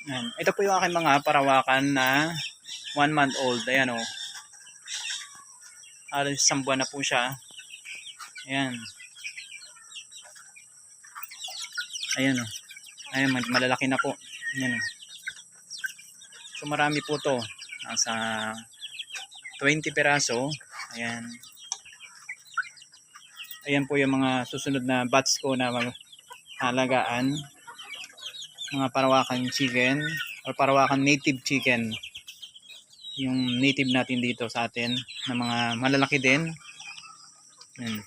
Ayan. Ito po yung aking mga parawakan na 1 month old. Ayan o. Halos isang buwan na po siya. Ayan. Ayan o. Ayan, malalaki na po. Ayan o. So marami po to. Nasa 20 peraso. Ayan. Ayan po yung mga susunod na batch ko na halagaan. Mga parawakan chicken or parawakan native chicken. Yung native natin dito sa atin na mga malalaki din. Ayan.